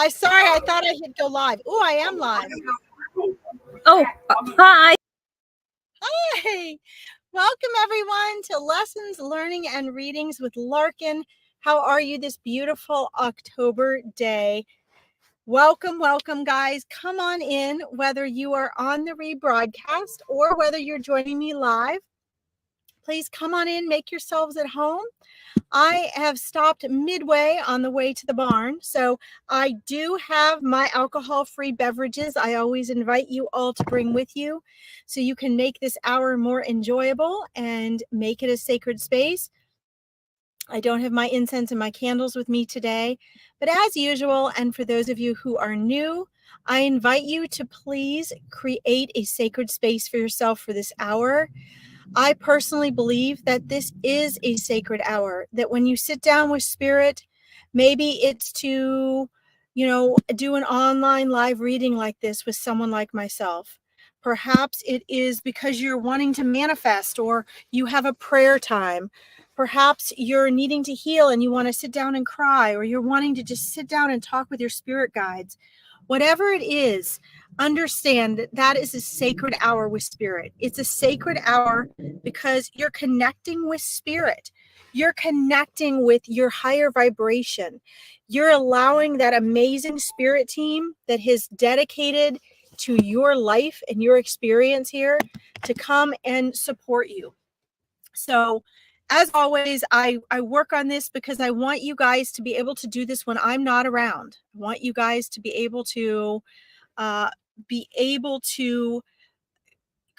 Sorry, I thought I hit go live. Oh, I am live. Oh, hi. Hi. Welcome, everyone, to Lessons, Learning, and Readings with Larkin. How are you this beautiful October day? Welcome, welcome, guys. Come on in, whether you are on the rebroadcast or whether you're joining me live. Please come on in, make yourselves at home. I have stopped midway on the way to the barn, so I do have my alcohol-free beverages. I always invite you all to bring with you so you can make this hour more enjoyable and make it a sacred space. I don't have my incense and my candles with me today, but as usual, and for those of you who are new, I invite you to please create a sacred space for yourself for this hour. I personally believe that this is a sacred hour, that when you sit down with spirit, maybe it's to, do an online live reading like this with someone like myself. Perhaps it is because you're wanting to manifest or you have a prayer time. Perhaps you're needing to heal and you want to sit down and cry, or you're wanting to just sit down and talk with your spirit guides. Whatever it is, understand that that is a sacred hour with spirit. It's a sacred hour because you're connecting with spirit. You're connecting with your higher vibration. You're allowing that amazing spirit team that is dedicated to your life and your experience here to come and support you. So, as always, I work on this because I want you guys to be able to do this when I'm not around. I want you guys to be able to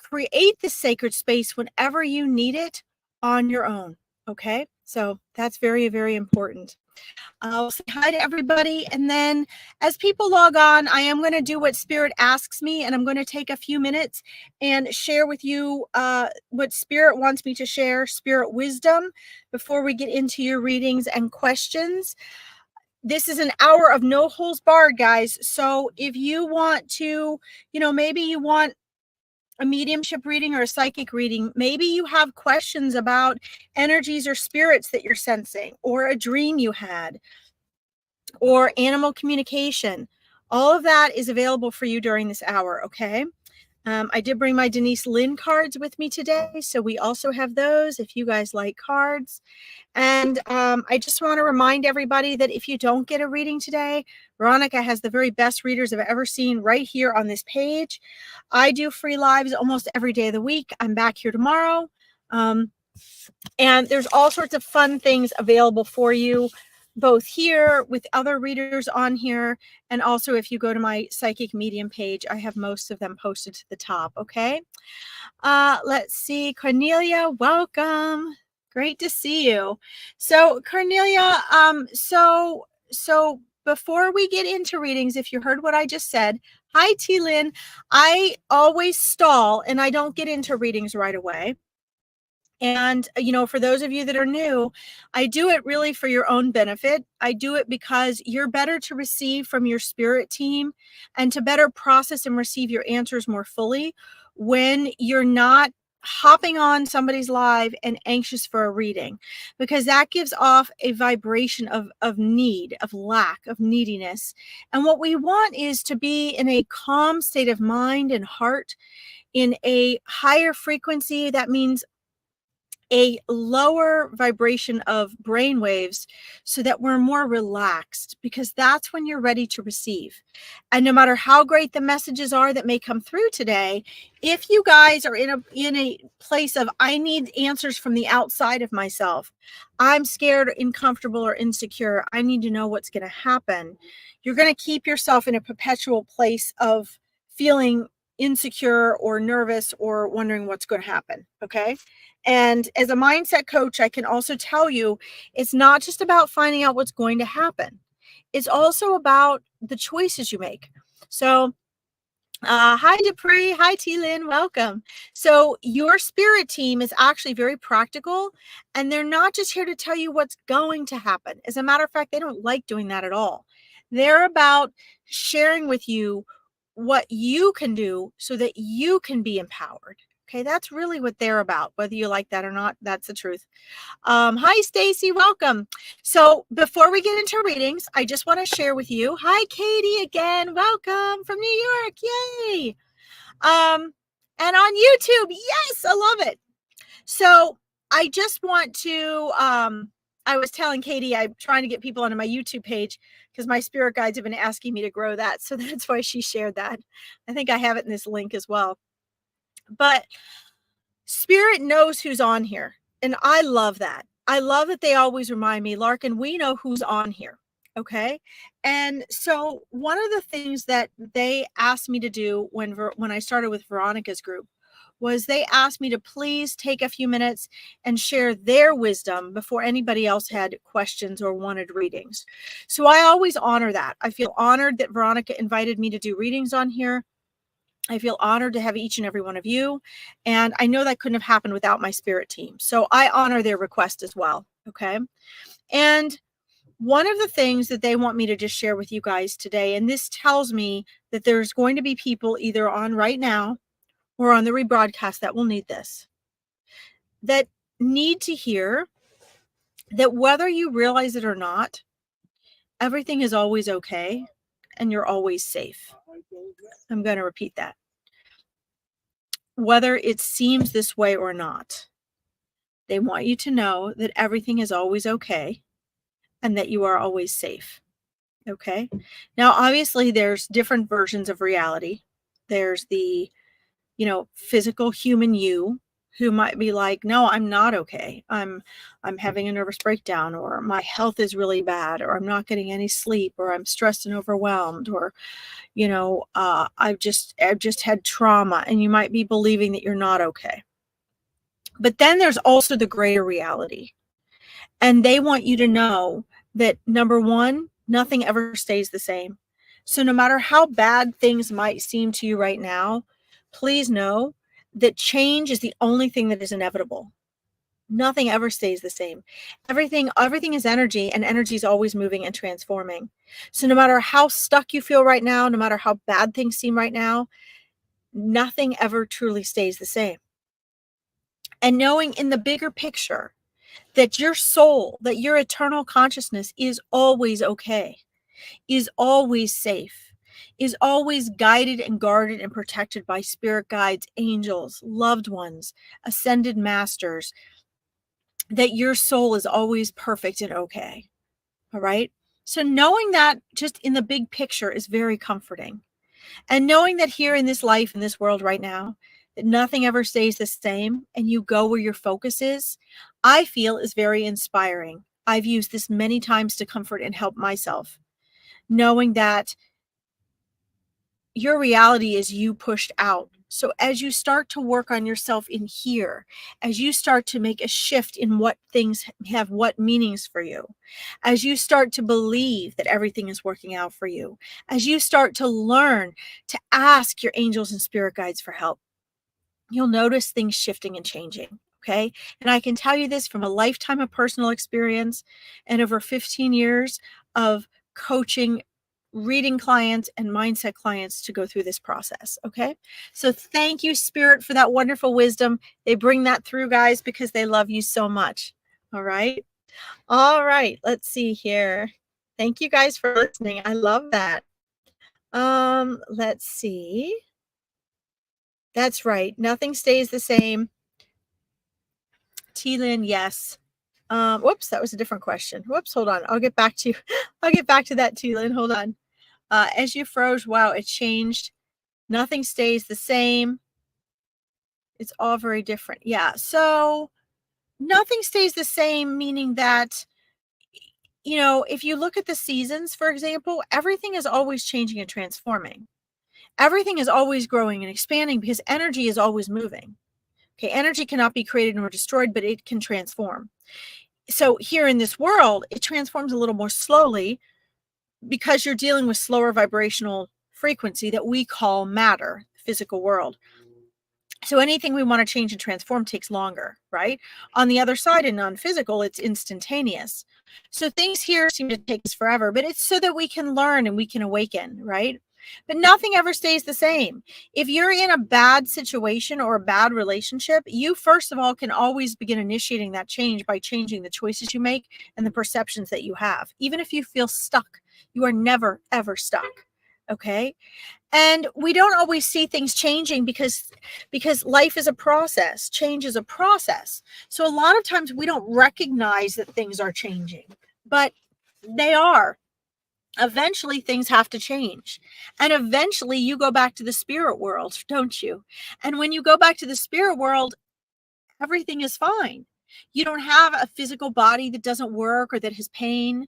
create this sacred space whenever you need it on your own. Okay, so that's very, very important. I'll say hi to everybody, and then as people log on, I am going to do what Spirit asks me, and I'm going to take a few minutes and share with you what Spirit wants me to share, Spirit wisdom, before we get into your readings and questions. This is an hour of no holds barred, guys. So if you want to, maybe you want a mediumship reading or a psychic reading, maybe you have questions about energies or spirits that you're sensing, or a dream you had, or animal communication. All of that is available for you during this hour, okay? I did bring my Denise Lynn cards with me today, so we also have those if you guys like cards. And I just want to remind everybody that if you don't get a reading today, Veronica has the very best readers I've ever seen right here on this page. I do free lives almost every day of the week. I'm back here tomorrow. And there's all sorts of fun things available for you, both here with other readers on here, and also if you go to my Psychic Medium page, I have most of them posted to the top, okay? Let's see, Cornelia, welcome. Great to see you. So Cornelia, so before we get into readings, if you heard what I just said, hi T Lynn, I always stall and I don't get into readings right away. And, for those of you that are new, I do it really for your own benefit. I do it because you're better to receive from your spirit team and to better process and receive your answers more fully when you're not hopping on somebody's live and anxious for a reading, because that gives off a vibration of need, of lack, of neediness. And what we want is to be in a calm state of mind and heart, in a higher frequency. That means a lower vibration of brain waves, so that we're more relaxed, because that's when you're ready to receive. And no matter how great the messages are that may come through today, if you guys are in a place of, I need answers from the outside of myself, I'm scared, uncomfortable, or insecure, I need to know what's going to happen, you're going to keep yourself in a perpetual place of feeling insecure or nervous or wondering what's going to happen. Okay. And as a mindset coach, I can also tell you, it's not just about finding out what's going to happen. It's also about the choices you make. So, hi Dupree, hi T-Lynn, welcome. So your spirit team is actually very practical, and they're not just here to tell you what's going to happen. As a matter of fact, they don't like doing that at all. They're about sharing with you what you can do so that you can be empowered. Okay, that's really what they're about. Whether you like that or not, that's the truth. Hi, Stacy. Welcome. So before we get into readings, I just want to share with you. Hi, Katie again. Welcome from New York. Yay. And on YouTube. Yes, I love it. So I just want to, I was telling Katie, I'm trying to get people onto my YouTube page because my spirit guides have been asking me to grow that. So that's why she shared that. I think I have it in this link as well. But Spirit knows who's on here. And I love that. I love that they always remind me, Larkin, we know who's on here. Okay. And so one of the things that they asked me to do when I started with Veronica's group was they asked me to please take a few minutes and share their wisdom before anybody else had questions or wanted readings. So I always honor that. I feel honored that Veronica invited me to do readings on here. I feel honored to have each and every one of you. And I know that couldn't have happened without my spirit team. So I honor their request as well. Okay. And one of the things that they want me to just share with you guys today, and this tells me that there's going to be people either on right now or on the rebroadcast that will need this, that need to hear that whether you realize it or not, everything is always okay and you're always safe. I'm going to repeat that. Whether it seems this way or not, they want you to know that everything is always okay and that you are always safe. Okay. Now, obviously, there's different versions of reality. There's the, physical human you who might be like, no, I'm not okay. I'm having a nervous breakdown, or my health is really bad, or I'm not getting any sleep, or I'm stressed and overwhelmed, or, I've just had trauma, and you might be believing that you're not okay. But then there's also the greater reality. And they want you to know that, number one, nothing ever stays the same. So no matter how bad things might seem to you right now, please know that change is the only thing that is inevitable. Nothing ever stays the same. Everything is energy, and energy is always moving and transforming. So no matter how stuck you feel right now, no matter how bad things seem right now, nothing ever truly stays the same. And knowing in the bigger picture that your soul, that your eternal consciousness is always okay, is always safe, is always guided and guarded and protected by spirit guides, angels, loved ones, ascended masters, that your soul is always perfect and okay. All right. So knowing that just in the big picture is very comforting. And knowing that here in this life, in this world right now, that nothing ever stays the same and you go where your focus is, I feel is very inspiring. I've used this many times to comfort and help myself, knowing that your reality is you pushed out. So as you start to work on yourself in here, as you start to make a shift in what things have what meanings for you, as you start to believe that everything is working out for you, as you start to learn to ask your angels and spirit guides for help, you'll notice things shifting and changing. Okay. And I can tell you this from a lifetime of personal experience and over 15 years of coaching, reading clients and mindset clients to go through this process. Okay. So thank you, Spirit, for that wonderful wisdom. They bring that through, guys, because they love you so much. All right. All right. Let's see here. Thank you guys for listening. I love that. Let's see. That's right. Nothing stays the same. T-Lin, yes. Whoops, that was a different question. Whoops, hold on. I'll get back to that, T-Lin. Hold on. As you froze, wow, it changed. Nothing stays the same. It's all very different. Yeah. So nothing stays the same, meaning that, if you look at the seasons, for example, everything is always changing and transforming. Everything is always growing and expanding because energy is always moving. Okay. Energy cannot be created nor destroyed, but it can transform. So here in this world, it transforms a little more slowly because you're dealing with slower vibrational frequency that we call matter, physical world. So anything we want to change and transform takes longer, right? On the other side, in non-physical, it's instantaneous. So things here seem to take us forever, but it's so that we can learn and we can awaken, right? but nothing ever stays the same. If you're in a bad situation or a bad relationship, you first of all can always begin initiating that change by changing the choices you make and the perceptions that you have. Even if you feel stuck, you are never, ever stuck. Okay. And we don't always see things changing because life is a process. Change is a process. So a lot of times we don't recognize that things are changing, but they are. Eventually things have to change. And eventually you go back to the spirit world, don't you? And when you go back to the spirit world, everything is fine. You don't have a physical body that doesn't work or that has pain.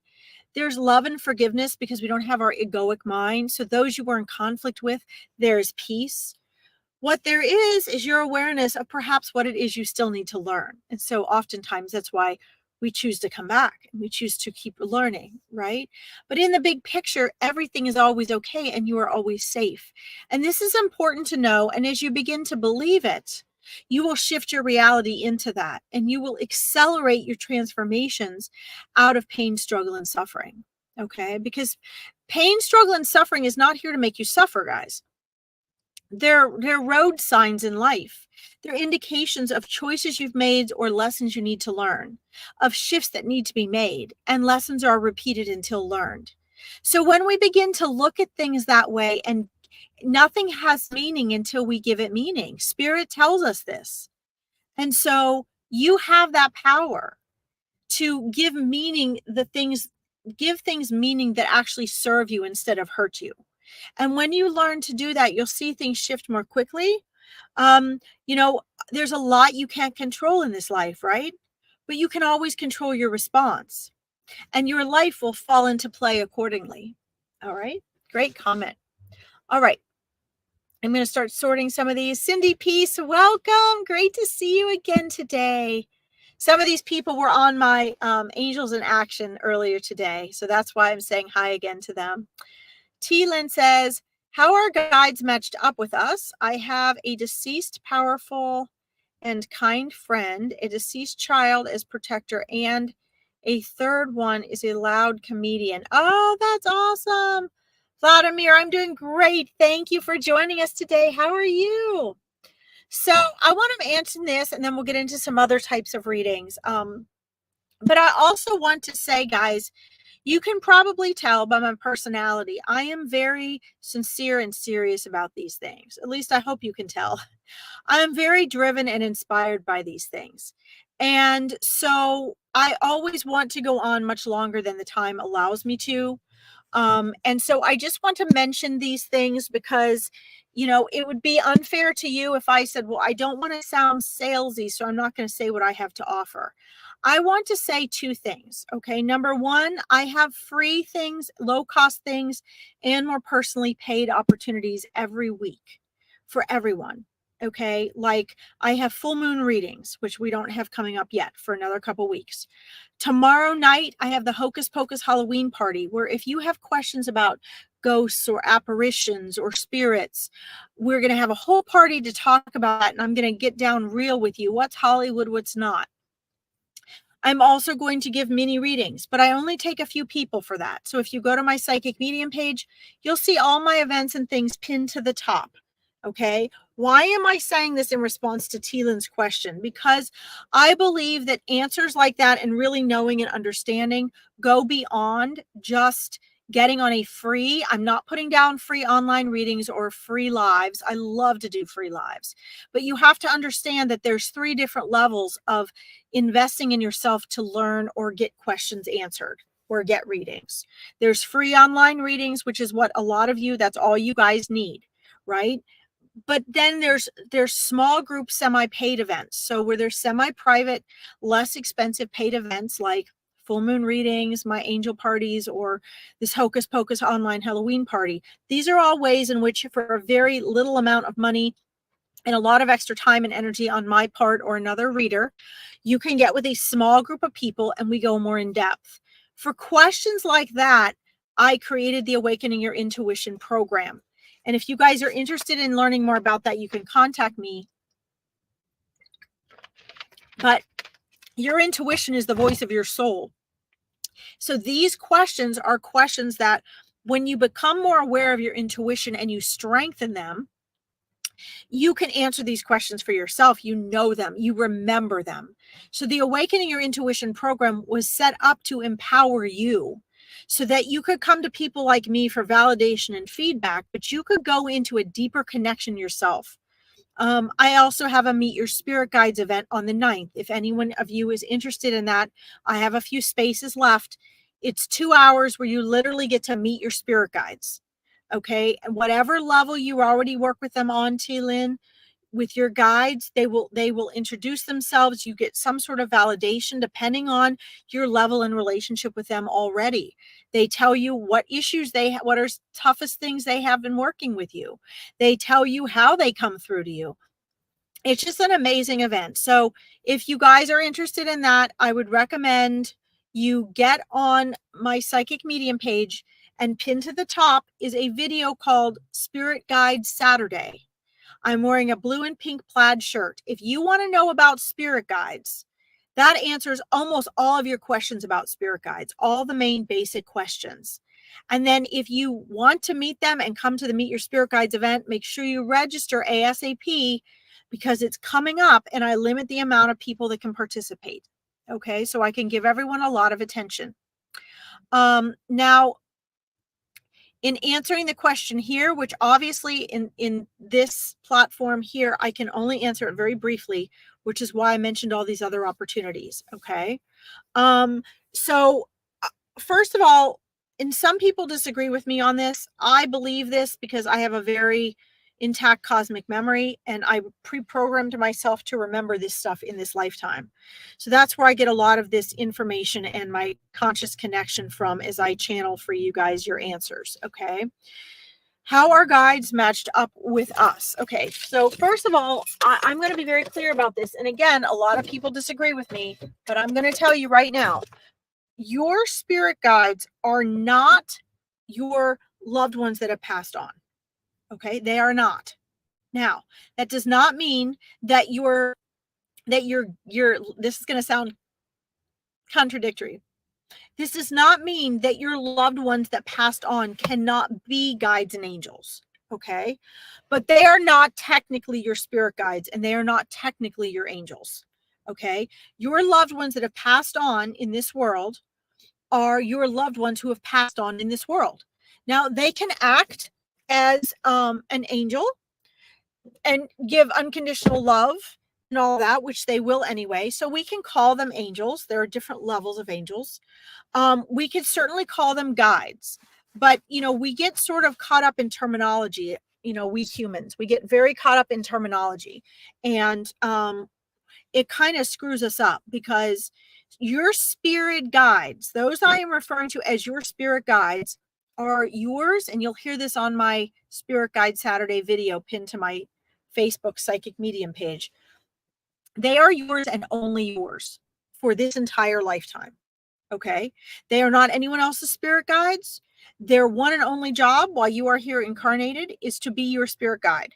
There's love and forgiveness because we don't have our egoic mind. So those you were in conflict with, there's peace. What there is your awareness of perhaps what it is you still need to learn. And so oftentimes that's why we choose to come back and we choose to keep learning, right? But in the big picture, everything is always okay and you are always safe. And this is important to know. And as you begin to believe it, you will shift your reality into that and you will accelerate your transformations out of pain, struggle, and suffering. Okay? Because pain, struggle, and suffering is not here to make you suffer, guys. They're road signs in life. They're indications of choices you've made or lessons you need to learn, of shifts that need to be made, and lessons are repeated until learned. So when we begin to look at things that way, and nothing has meaning until we give it meaning. Spirit tells us this. And so you have that power to give meaning, give things meaning that actually serve you instead of hurt you. And when you learn to do that, you'll see things shift more quickly. There's a lot you can't control in this life, right? But you can always control your response and your life will fall into play accordingly. All right. Great comment. All right. I'm going to start sorting some of these. Cindy Peace, welcome. Great to see you again today. Some of these people were on my Angels in Action earlier today. So that's why I'm saying hi again to them. T. Lynn says, how are guides matched up with us? I have a deceased, powerful, and kind friend, a deceased child as protector, and a third one is a loud comedian. Oh, that's awesome. Vladimir, I'm doing great. Thank you for joining us today. How are you? So I want to answer this, and then we'll get into some other types of readings. But I also want to say, guys, you can probably tell by my personality, I am very sincere and serious about these things. At least I hope you can tell. I am very driven and inspired by these things. And so I always want to go on much longer than the time allows me to. And so I just want to mention these things because, it would be unfair to you if I said, well, I don't want to sound salesy, so I'm not going to say what I have to offer. I want to say two things. Okay. Number one, I have free things, low cost things, and more personally paid opportunities every week for everyone. Okay. Like I have full moon readings, which we don't have coming up yet for another couple weeks. Tomorrow night, I have the Hocus Pocus Halloween party, where if you have questions about ghosts or apparitions or spirits, we're going to have a whole party to talk about that. And I'm going to get down real with you. What's Hollywood, what's not. I'm also going to give mini readings, but I only take a few people for that. So if you go to my Psychic Medium page, you'll see all my events and things pinned to the top. Okay. Why am I saying this in response to Teelan's question? Because I believe that answers like that and really knowing and understanding go beyond just getting on a free. I'm not putting down free online readings or free lives. I love to do free lives, but you have to understand that there's 3 different levels of investing in yourself to learn or get questions answered or get readings. There's free online readings, which is what a lot of you, that's all you guys need, right? But then there's small group semi-paid events. So where there's semi-private, less expensive paid events like full moon readings, my angel parties, or this Hocus Pocus online Halloween party. These are all ways in which for a very little amount of money and a lot of extra time and energy on my part or another reader, you can get with a small group of people and we go more in depth. For questions like that, I created the Awakening Your Intuition program. And if you guys are interested in learning more about that, you can contact me. But your intuition is the voice of your soul. So these questions are questions that when you become more aware of your intuition and you strengthen them, you can answer these questions for yourself. You know them, you remember them. So the Awakening Your Intuition program was set up to empower you so that you could come to people like me for validation and feedback, but you could go into a deeper connection yourself. I also have a Meet Your Spirit Guides event on the 9th. If anyone of you is interested in that, I have a few spaces left. It's 2 hours where you literally get to meet your spirit guides. Okay. And whatever level you already work with them on, T-Lin, with your guides, they will introduce themselves. You get some sort of validation depending on your level and relationship with them already. They tell you what issues they have, what are toughest things they have been working with you. They tell you how they come through to you. It's just an amazing event. So if you guys are interested in that, I would recommend you get on my Psychic Medium page, and pinned to the top is a video called Spirit Guide Saturday. I'm wearing a blue and pink plaid shirt. If you want to know about spirit guides, that answers almost all of your questions about spirit guides, all the main basic questions. And then if you want to meet them and come to the Meet Your Spirit Guides event, make sure you register ASAP because it's coming up and I limit the amount of people that can participate. Okay, so I can give everyone a lot of attention. Now, in answering the question here, which obviously in this platform here, I can only answer it very briefly, which is why I mentioned all these other opportunities. Okay. So first of all, and some people disagree with me on this. I believe this because I have a very intact cosmic memory and I pre-programmed myself to remember this stuff in this lifetime. So that's where I get a lot of this information and my conscious connection from as I channel for you guys your answers. Okay. How are guides matched up with us? Okay. So first of all, I'm going to be very clear about this. And again, a lot of people disagree with me, but I'm going to tell you right now, your spirit guides are not your loved ones that have passed on. Okay, they are not. Now, that does not mean that you're this is going to sound contradictory. This does not mean that your loved ones that passed on cannot be guides and angels. Okay, but they are not technically your spirit guides and they are not technically your angels. Okay, your loved ones that have passed on in this world are your loved ones who have passed on in this world. Now, they can act as an angel and give unconditional love and all that, which they will anyway. So we can call them angels. There are different levels of angels. We could certainly call them guides, but we get sort of caught up in terminology. We humans, we get very caught up in terminology, and it kind of screws us up because your spirit guides, those I am referring to as your spirit guides, are yours. And you'll hear this on my Spirit Guide Saturday video pinned to my Facebook Psychic Medium page. They are yours and only yours for this entire lifetime. Okay. They are not anyone else's spirit guides. Their one and only job while you are here incarnated is to be your spirit guide.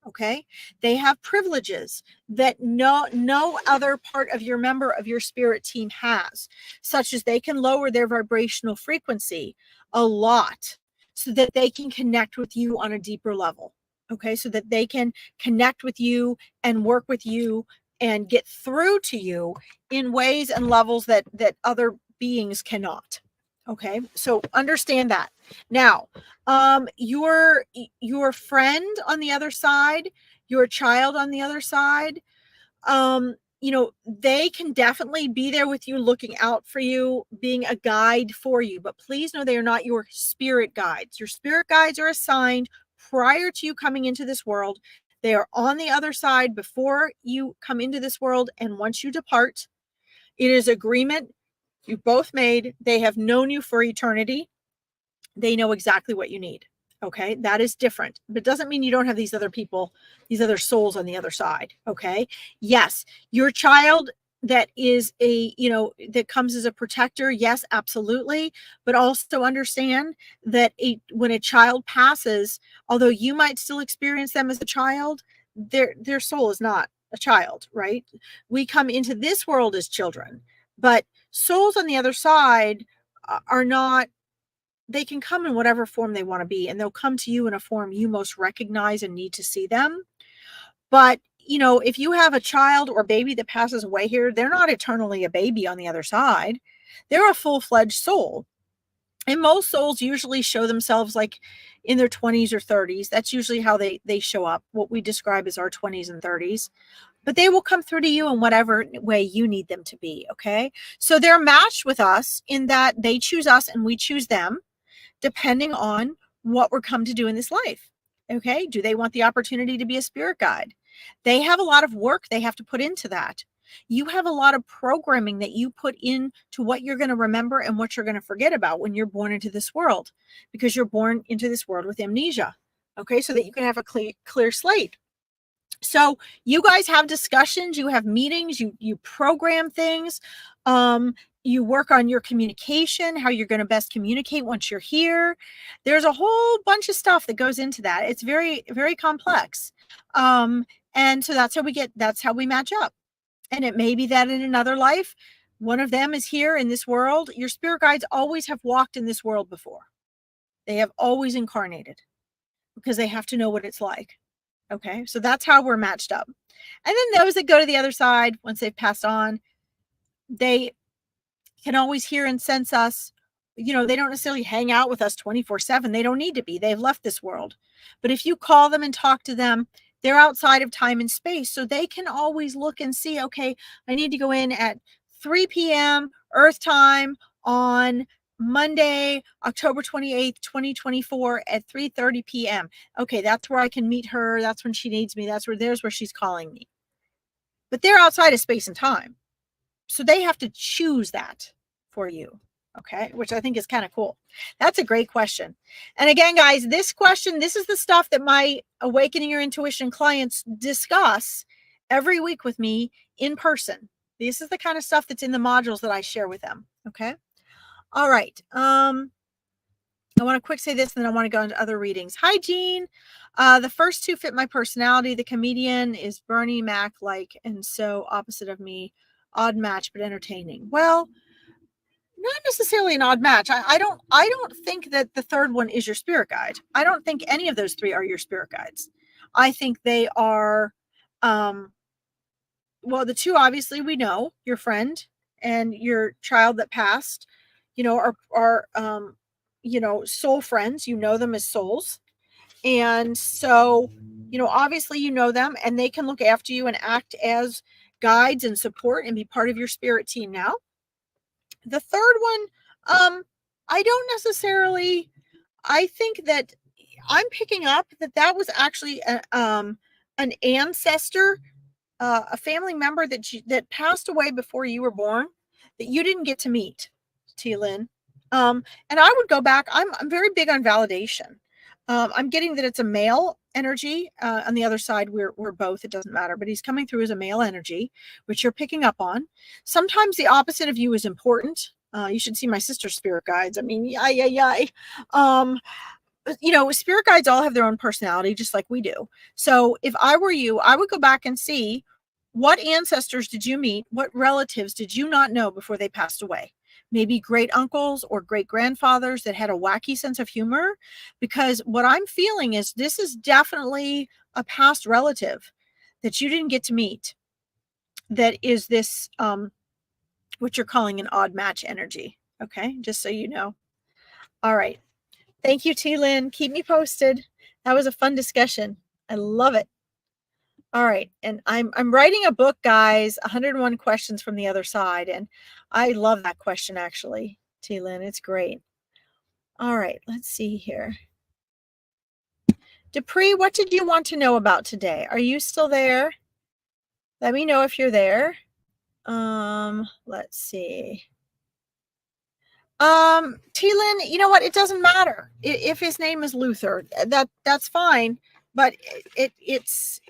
Okay. They have privileges that no other part of your member of your spirit team has, such as they can lower their vibrational frequency a lot so that they can connect with you on a deeper level. Okay. So that they can connect with you and work with you and get through to you in ways and levels that other beings cannot. Okay, so understand that. Now, your friend on the other side, your child on the other side, they can definitely be there with you, looking out for you, being a guide for you. But please know they are not your spirit guides. Your spirit guides are assigned prior to you coming into this world. They are on the other side before you come into this world. And once you depart, it is agreement you both made. They have known you for eternity. They know exactly what you need. Okay. That is different, but it doesn't mean you don't have these other people, these other souls on the other side. Okay. Yes. Your child that is that comes as a protector. Yes, absolutely. But also understand that when a child passes, although you might still experience them as a child, their soul is not a child, right? We come into this world as children, but souls on the other side are not they can come in whatever form they want to be, and they'll come to you in a form you most recognize and need to see them. But, you know, if you have a child or baby that passes away here, they're not eternally a baby on the other side. They're a full-fledged soul. And most souls usually show themselves like in their 20s or 30s. That's usually how they show up, what we describe as our 20s and 30s. But they will come through to you in whatever way you need them to be, okay? So they're matched with us in that they choose us and we choose them, depending on what we're come to do in this life. Okay. Do they want the opportunity to be a spirit guide? They have a lot of work they have to put into that. You have a lot of programming that you put into what you're going to remember and what you're going to forget about when you're born into this world, because you're born into this world with amnesia. Okay. So that you can have a clear slate. So you guys have discussions, you have meetings, you program things. You work on your communication, how you're going to best communicate once you're here. There's a whole bunch of stuff that goes into that. It's very, very complex. And so that's how we match up. And it may be that in another life, one of them is here in this world. Your spirit guides always have walked in this world before. They have always incarnated because they have to know what it's like. Okay. So that's how we're matched up. And then those that go to the other side, once they've passed on, they can always hear and sense us. You know, they don't necessarily hang out with us 24/7. They don't need to be. They've left this world. But if you call them and talk to them, they're outside of time and space. So they can always look and see, okay, I need to go in at 3 p.m. Earth time on Monday, October 28th, 2024 at 3:30 p.m. Okay, that's where I can meet her. That's when she needs me. There's where she's calling me. But they're outside of space and time. So they have to choose that for you. Okay, which I think is kind of cool. That's a great question. And again, guys, this is the stuff that my Awakening Your Intuition clients discuss every week with me in person. This is the kind of stuff that's in the modules that I share with them. Okay. All right. I want to quick say this, and then I want to go into other readings. Hi, Jean. The first two fit my personality. The comedian is Bernie Mac like, and so opposite of me. Odd match, but entertaining. Well, not necessarily an odd match. I don't think that the third one is your spirit guide. I don't think any of those three are your spirit guides. I think they are, well, the two obviously we know, your friend and your child that passed, you know, are you know, soul friends. You know them as souls. And so, you know, obviously you know them and they can look after you and act as guides and support and be part of your spirit team now. The third one, I don't necessarily, I think that I'm picking up that was actually an ancestor, a family member that passed away before you were born that you didn't get to meet, T. Lynn. And I would go back. I'm very big on validation. I'm getting that it's a male energy. On the other side, we're both. It doesn't matter. But he's coming through as a male energy, which you're picking up on. Sometimes the opposite of you is important. You should see my sister's spirit guides. I mean, you know, spirit guides all have their own personality, just like we do. So if I were you, I would go back and see what ancestors did you meet? What relatives did you not know before they passed away? Maybe great uncles or great grandfathers that had a wacky sense of humor, because what I'm feeling is this is definitely a past relative that you didn't get to meet. That is this, what you're calling an odd match energy. Okay. Just so you know. All right. Thank you, T. Lynn. Keep me posted. That was a fun discussion. I love it. All right. And I'm writing a book, guys, 101 questions from the other side. And I love that question, actually, T. Lynn. It's great. All right. Let's see here. Dupree, what did you want to know about today? Are you still there? Let me know if you're there. Let's see. T. Lynn, you know what? It doesn't matter if his name is Luther. That's fine. But it's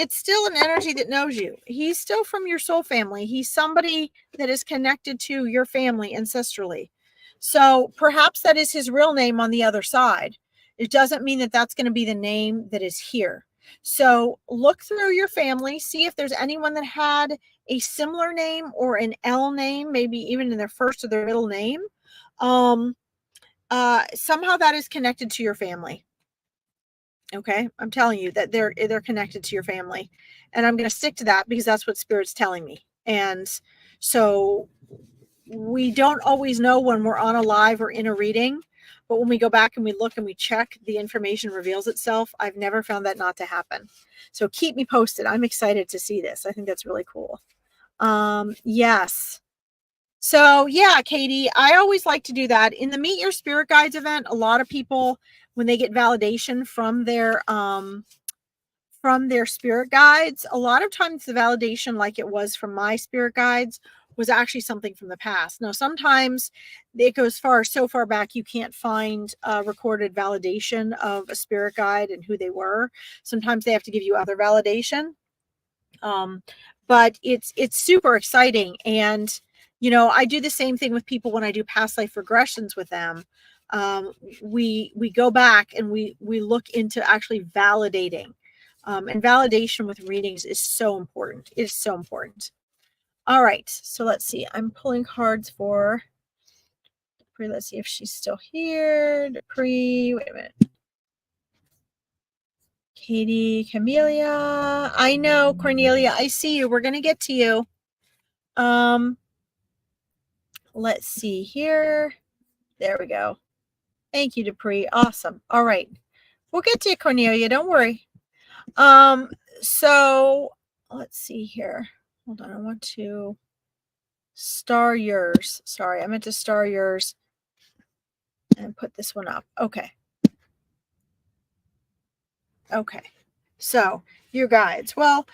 still an energy that knows you. He's still from your soul family. He's somebody that is connected to your family ancestrally. So perhaps that is his real name on the other side. It doesn't mean that that's going to be the name that is here. So look through your family, see if there's anyone that had a similar name or an L name, maybe even in their first or their middle name. somehow that is connected to your family. Okay, I'm telling you that they're connected to your family, and I'm going to stick to that because that's what Spirit's telling me. And so we don't always know when we're on a live or in a reading, but when we go back and we look and we check, the information reveals itself. I've never found that not to happen. So keep me posted. I'm excited to see this. I think that's really cool. Yes. So yeah, Katie, I always like to do that in the Meet Your Spirit Guides event. A lot of people, when they get validation from their spirit guides, a lot of times the validation, like it was from my spirit guides, was actually something from the past. Now, sometimes it goes so far back you can't find a recorded validation of a spirit guide and who they were. Sometimes they have to give you other validation. But it's super exciting. And I do the same thing with people when I do past life regressions with them. We go back and we look into actually validating. And validation with readings is so important. It is so important. All right. So let's see. I'm pulling cards for Dupree. Let's see if she's still here. Dupree. Wait a minute. Katie, Camellia. I know, Cornelia. I see you. We're going to get to you. Let's see here. There we go. Thank you, Dupree. Awesome. All right. We'll get to you, Cornelia. Don't worry. So let's see here. Hold on. I want to star yours. Sorry, I meant to star yours and put this one up. Okay. Okay. So your guides. Well,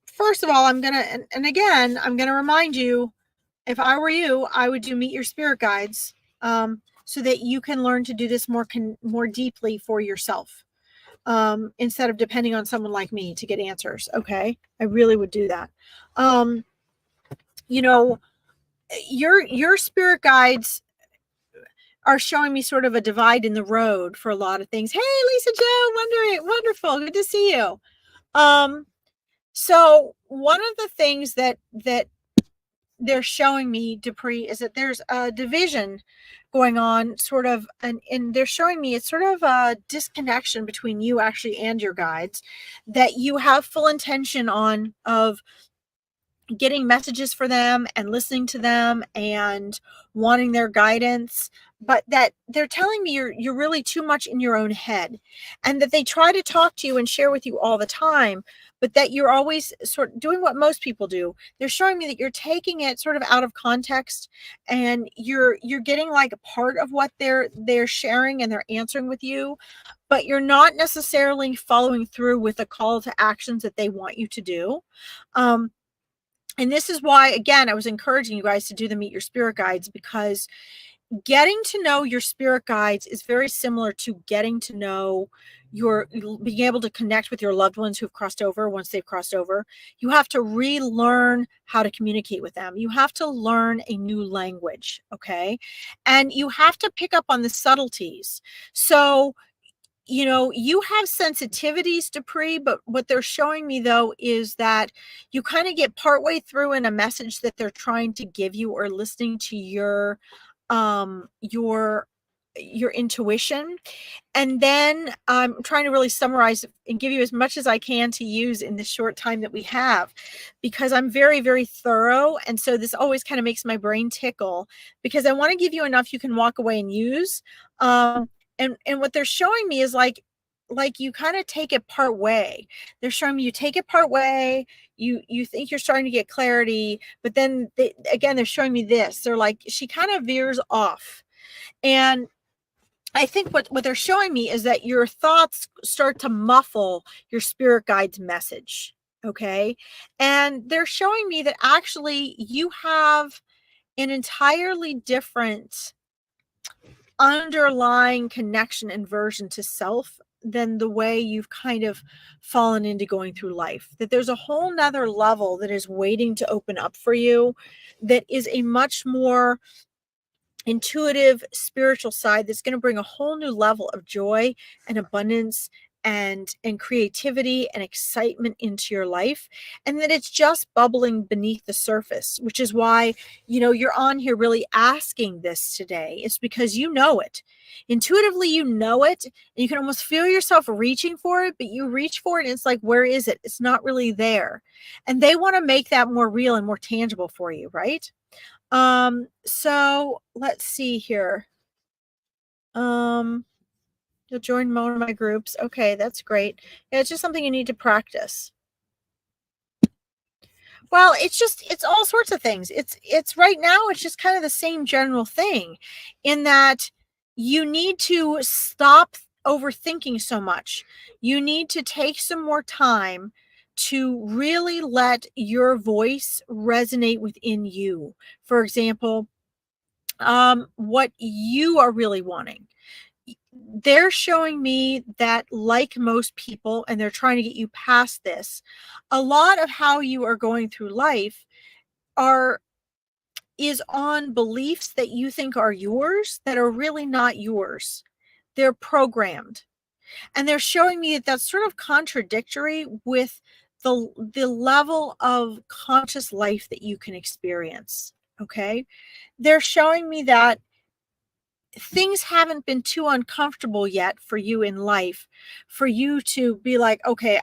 first of all, I'm going to, and again, I'm going to remind you, if I were you, I would do Meet Your Spirit Guides, so that you can learn to do this more deeply for yourself, instead of depending on someone like me to get answers. Okay, I really would do that. Your spirit guides are showing me sort of a divide in the road for a lot of things. Hey, Lisa Joe, wonderful, good to see you. So one of the things that they're showing me, Dupree, is that there's a division going on, sort of, and they're showing me it's sort of a disconnection between you actually and your guides, that you have full intention of getting messages for them and listening to them and wanting their guidance, but that they're telling me you're really too much in your own head, and that they try to talk to you and share with you all the time, but that you're always sort of doing what most people do. They're showing me that you're taking it sort of out of context, and you're getting like a part of what they're sharing and they're answering with you, but you're not necessarily following through with the call to actions that they want you to do. And this is why, again, I was encouraging you guys to do the Meet Your Spirit Guides, because getting to know your spirit guides is very similar to getting to know being able to connect with your loved ones who've crossed over. Once they've crossed over, you have to relearn how to communicate with them. You have to learn a new language. Okay. And you have to pick up on the subtleties. So, you have sensitivities, Dupree, but what they're showing me, though, is that you kind of get partway through in a message that they're trying to give you, or listening to your intuition. And then I'm trying to really summarize and give you as much as I can to use in the short time that we have, because I'm very, very thorough. And so this always kind of makes my brain tickle, because I want to give you enough you can walk away and use. And what they're showing me is like you kind of take it part way. They're showing me you take it part way. You think you're starting to get clarity, but then they're showing me this. They're like, she kind of veers off. And I think what they're showing me is that your thoughts start to muffle your spirit guide's message. Okay. And they're showing me that actually you have an entirely different underlying connection and version to self than the way you've kind of fallen into going through life. That there's a whole nother level that is waiting to open up for you, that is a much more intuitive spiritual side, that's going to bring a whole new level of joy and abundance and creativity and excitement into your life, and that it's just bubbling beneath the surface, which is why, you're on here really asking this today. It's because you know it. Intuitively, you know it, and you can almost feel yourself reaching for it, but you reach for it and it's like, where is it? It's not really there. And they want to make that more real and more tangible for you, right? So let's see here. You'll join one of my groups. Okay, that's great. Yeah, it's just something you need to practice. Well, it's all sorts of things. It's right now, it's just kind of the same general thing, in that you need to stop overthinking so much. You need to take some more time to really let your voice resonate within you. For example, what you are really wanting. They're showing me that, like most people, and they're trying to get you past this, a lot of how you are going through life is on beliefs that you think are yours that are really not yours. They're programmed. And they're showing me that that's sort of contradictory with the level of conscious life that you can experience. Okay? They're showing me that things haven't been too uncomfortable yet for you in life, for you to be like, okay,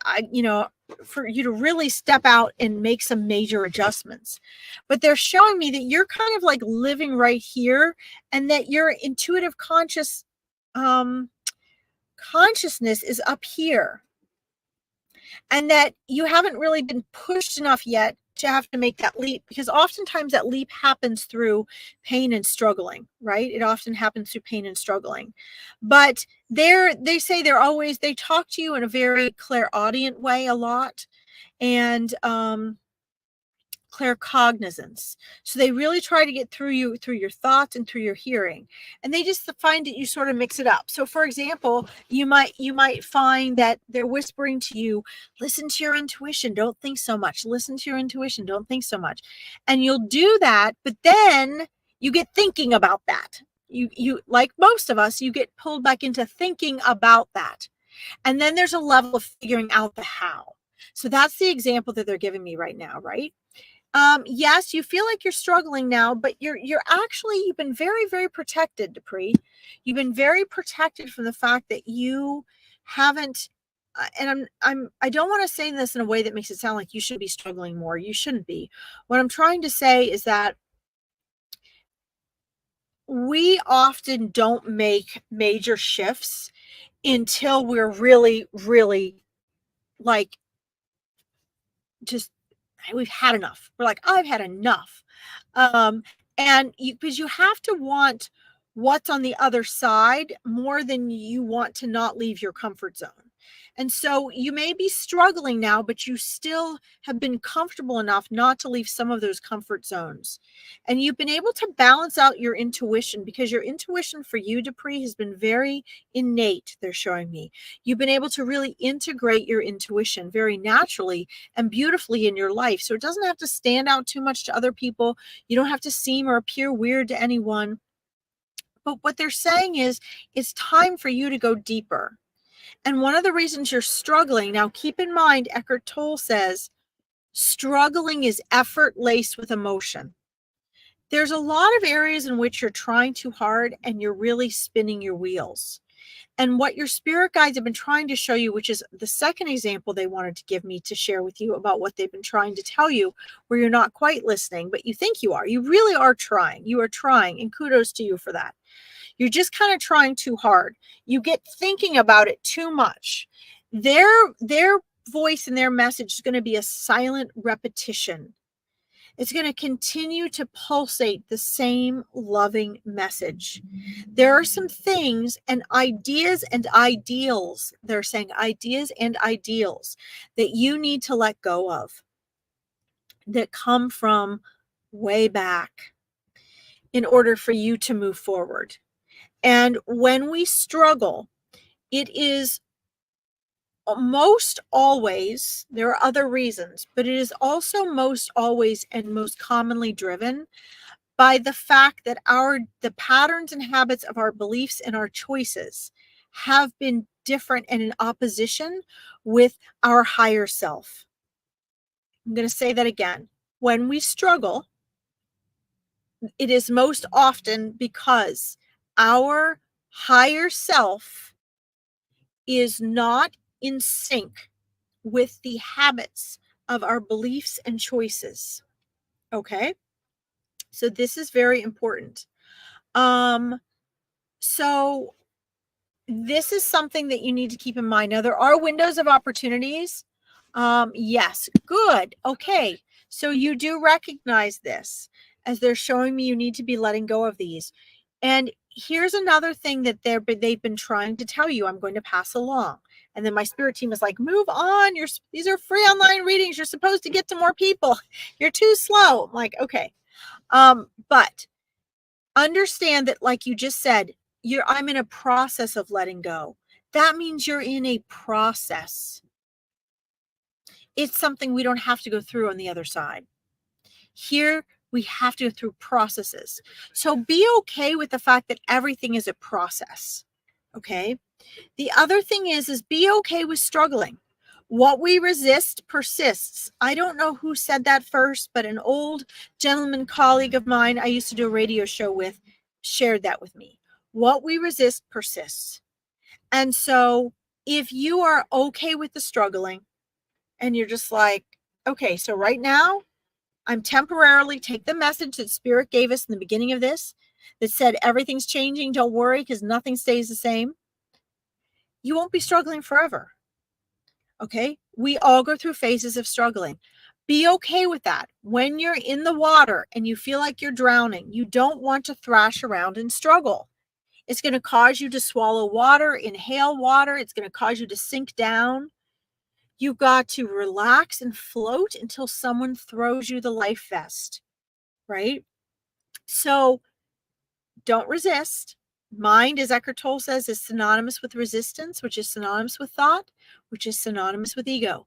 for you to really step out and make some major adjustments. But they're showing me that you're kind of like living right here, and that your intuitive consciousness is up here, and that you haven't really been pushed enough yet to have to make that leap, because oftentimes that leap happens through pain and struggling, right? It often happens through pain and struggling. But they say they talk to you in a very clairaudient way a lot, and claircognizance. So they really try to get through you through your thoughts and through your hearing. And they just find that you sort of mix it up. So for example, you might find that they're whispering to you, listen to your intuition, don't think so much. Listen to your intuition, don't think so much. And you'll do that, but then you get thinking about that. You like most of us, you get pulled back into thinking about that. And then there's a level of figuring out the how. So that's the example that they're giving me right now, right? Yes, you feel like you're struggling now, but you've been very, very protected, Dupree. You've been very protected from the fact that you haven't, and I don't want to say this in a way that makes it sound like you should be struggling more. You shouldn't be. What I'm trying to say is that we often don't make major shifts until we're really, really like, just, we've had enough. We're like, I've had enough. And because you have to want what's on the other side more than you want to not leave your comfort zone. And so you may be struggling now, but you still have been comfortable enough not to leave some of those comfort zones. And you've been able to balance out your intuition, because your intuition for you, Dupree, has been very innate, they're showing me. You've been able to really integrate your intuition very naturally and beautifully in your life. So it doesn't have to stand out too much to other people. You don't have to seem or appear weird to anyone. But what they're saying is, it's time for you to go deeper. And one of the reasons you're struggling, now keep in mind, Eckhart Tolle says, struggling is effort laced with emotion. There's a lot of areas in which you're trying too hard and you're really spinning your wheels. And what your spirit guides have been trying to show you, which is the second example they wanted to give me to share with you about what they've been trying to tell you, where you're not quite listening, but you think you are. You really are trying. You are trying, and kudos to you for that. You're just kind of trying too hard. You get thinking about it too much. Their voice and their message is going to be a silent repetition. It's going to continue to pulsate the same loving message. There are some things and ideas and ideals, they're saying ideas and ideals, that you need to let go of, that come from way back, in order for you to move forward. And when we struggle, it is most always, there are other reasons, but it is also most always and most commonly driven by the fact that the patterns and habits of our beliefs and our choices have been different and in opposition with our higher self. I'm going to say that again. When we struggle, it is most often because our higher self is not in sync with the habits of our beliefs and choices. Okay? So this is very important. So this is something that you need to keep in mind. Now, there are windows of opportunities. Yes, good. Okay. So you do recognize this as they're showing me you need to be letting go of these. And here's another thing that they've been trying to tell you I'm going to pass along. And then my spirit team is like, move on. These are free online readings. You're supposed to get to more people. You're too slow. I'm like, okay. But understand that, like you just said, I'm in a process of letting go. That means you're in a process. It's something we don't have to go through on the other side. Here, we have to go through processes. So be okay with the fact that everything is a process. Okay. The other thing is be okay with struggling. What we resist persists. I don't know who said that first, but an old gentleman colleague of mine I used to do a radio show with shared that with me. What we resist persists. And so if you are okay with the struggling and you're just like, okay, so right now I'm temporarily take the message that Spirit gave us in the beginning of this that said everything's changing. Don't worry because nothing stays the same. You won't be struggling forever. Okay. We all go through phases of struggling. Be okay with that. When you're in the water and you feel like you're drowning, you don't want to thrash around and struggle. It's going to cause you to swallow water, inhale water. It's going to cause you to sink down. You've got to relax and float until someone throws you the life vest, right? So don't resist. Mind, as Eckhart Tolle says, is synonymous with resistance, which is synonymous with thought, which is synonymous with ego.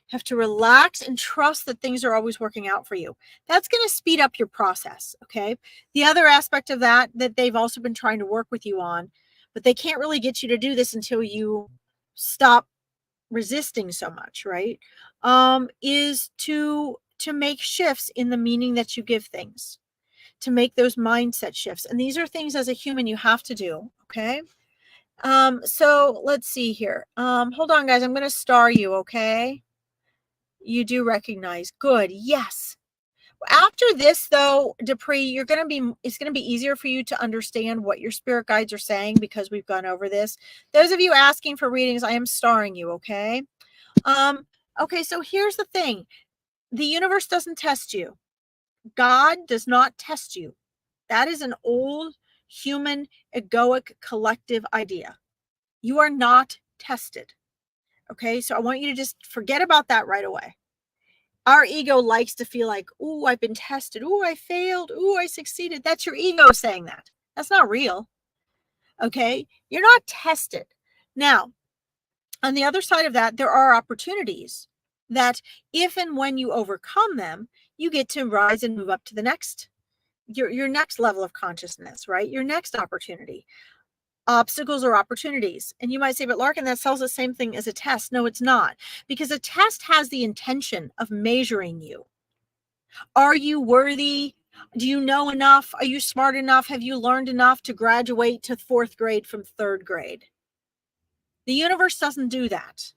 You have to relax and trust that things are always working out for you. That's going to speed up your process, okay? The other aspect of that they've also been trying to work with you on, but they can't really get you to do this until you stop resisting so much, right? Is to make shifts in the meaning that you give things, to make those mindset shifts. And these are things as a human you have to do, okay? So let's see here. Hold on, guys. I'm going to star you, okay? You do recognize. Good. Yes. After this, though, Dupree, it's going to be easier for you to understand what your spirit guides are saying because we've gone over this. Those of you asking for readings, I am starring you, okay? Okay, so here's the thing. The universe doesn't test you. God does not test you. That is an old human egoic collective idea. You are not tested. Okay, so I want you to just forget about that right away. Our ego likes to feel like, oh, I've been tested. Oh, I failed. Oh, I succeeded. That's your ego saying that. That's not real. Okay, you're not tested. Now, on the other side of that, there are opportunities that if and when you overcome them, you get to rise and move up to the next, your next level of consciousness, right? Your next opportunity. Obstacles or opportunities. And you might say, but Larkin, that sells the same thing as a test. No, it's not. Because a test has the intention of measuring you. Are you worthy? Do you know enough? Are you smart enough? Have you learned enough to graduate to 4th grade from 3rd grade? The universe doesn't do that.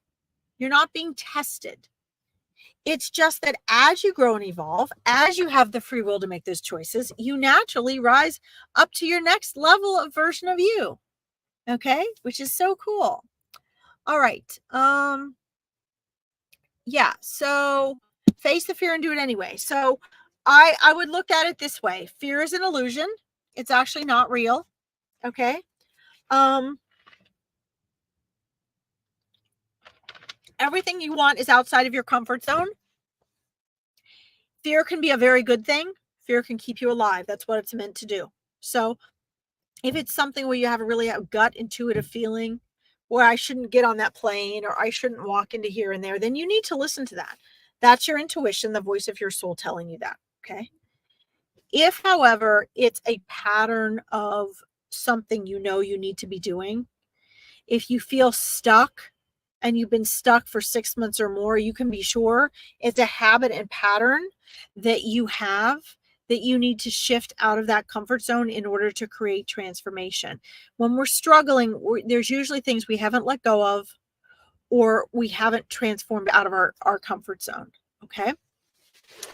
You're not being tested. It's just that as you grow and evolve, as you have the free will to make those choices, you naturally rise up to your next level of version of you. Okay, which is so cool. All right. Yeah, so face the fear and do it anyway. So I would look at it this way. Fear is an illusion. It's actually not real. Okay. Everything you want is outside of your comfort zone. Fear can be a very good thing. Fear can keep you alive. That's what it's meant to do. So if it's something where you have a gut intuitive feeling where I shouldn't get on that plane or I shouldn't walk into here and there, then you need to listen to that. That's your intuition, the voice of your soul telling you that. Okay. If, however, it's a pattern of something you know you need to be doing, if you feel stuck and you've been stuck for 6 months or more, you can be sure it's a habit and pattern that you have that you need to shift out of that comfort zone in order to create transformation. When we're struggling, there's usually things we haven't let go of or we haven't transformed out of our comfort zone. Okay.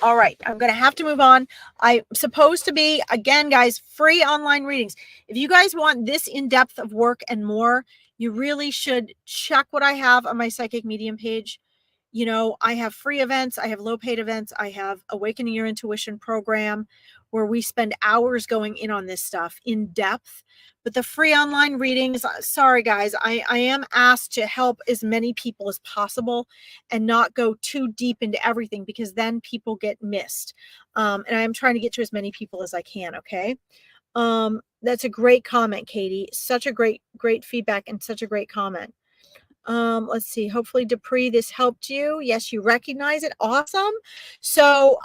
All right. I'm going to have to move on. I'm supposed to be, again, guys, free online readings. If you guys want this in-depth of work and more, you really should check what I have on my Psychic Medium page. You know, I have free events, I have low paid events, I have Awakening Your Intuition program where we spend hours going in on this stuff in depth. But the free online readings, sorry guys, I am asked to help as many people as possible and not go too deep into everything because then people get missed. And I'm trying to get to as many people as I can, okay? That's a great comment, Katie. Such a great feedback and such a great comment. Let's see. Hopefully, Dupree, this helped you. Yes, you recognize it. Awesome. So,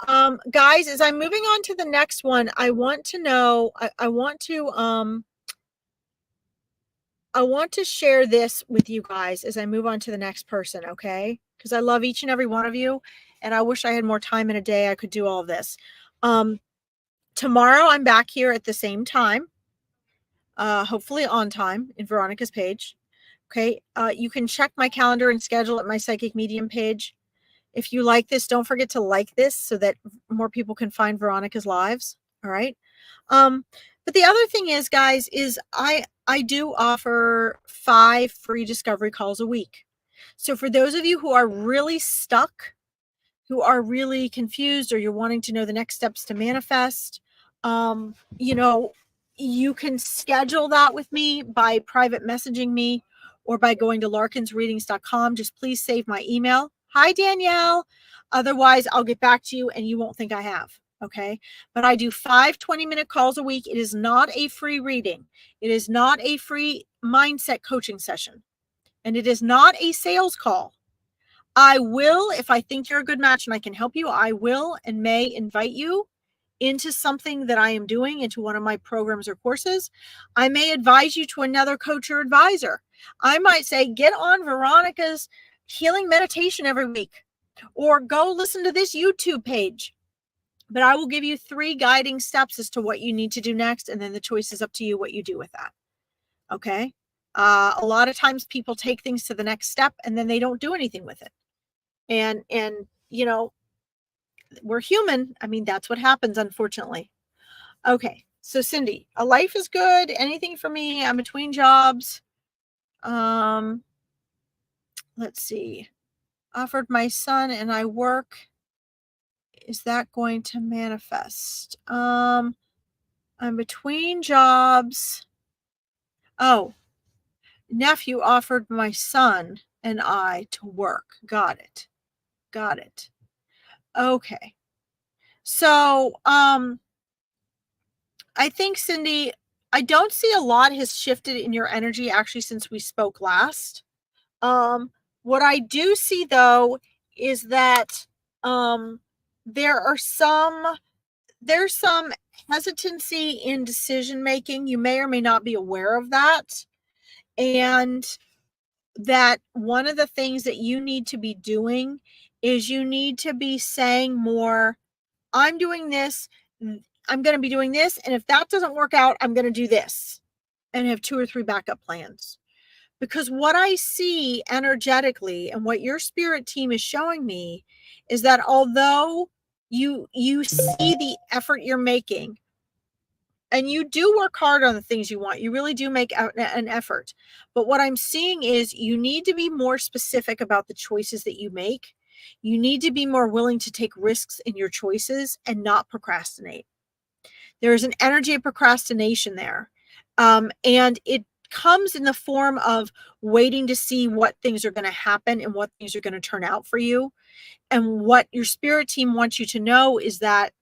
guys, as I'm moving on to the next one, I want to know, I want to share this with you guys as I move on to the next person, okay? Because I love each and every one of you, and I wish I had more time in a day. I could do all of this. Tomorrow, I'm back here at the same time, hopefully on time in Veronica's page. Okay, you can check my calendar and schedule at my Psychic Medium page. If you like this, don't forget to like this so that more people can find Veronica's lives. All right. But the other thing is, guys, is I do offer 5 free discovery calls a week. So for those of you who are really stuck, who are really confused, or you're wanting to know the next steps to manifest, you know, you can schedule that with me by private messaging me or by going to larkinsreadings.com. Just please save my email. Hi, Danielle. Otherwise, I'll get back to you and you won't think I have. Okay. But I do 5 20-minute calls a week. It is not a free reading. It is not a free mindset coaching session. And it is not a sales call. I will, if I think you're a good match and I can help you, I will and may invite you into something that I am doing, into one of my programs or courses. I may advise you to another coach or advisor. I might say, get on Veronica's healing meditation every week, or go listen to this YouTube page. But I will give you 3 guiding steps as to what you need to do next, and then the choice is up to you what you do with that. Okay? A lot of times people take things to the next step and then they don't do anything with it. And you know, we're human. I mean, that's what happens, unfortunately. Okay. So Cindy, a life is good. Anything for me? I'm between jobs. Let's see. Offered my son and I work. Is that going to manifest? I'm between jobs. Oh, nephew offered my son and I to work. Got it. Got it. Okay. So, I think, Cindy, I don't see a lot has shifted in your energy actually since we spoke last. What I do see though is that there's some hesitancy in decision making. You may or may not be aware of that. And that one of the things that you need to be doing is you need to be saying more, I'm doing this, I'm going to be doing this, and if that doesn't work out, I'm going to do this, and have 2 or 3 backup plans. Because what I see energetically and what your spirit team is showing me is that although you see the effort you're making, and you do work hard on the things you want, you really do make an effort. But what I'm seeing is you need to be more specific about the choices that you make. You need to be more willing to take risks in your choices and not procrastinate. There is an energy of procrastination there. And it comes in the form of waiting to see what things are going to happen and what things are going to turn out for you. And what your spirit team wants you to know is that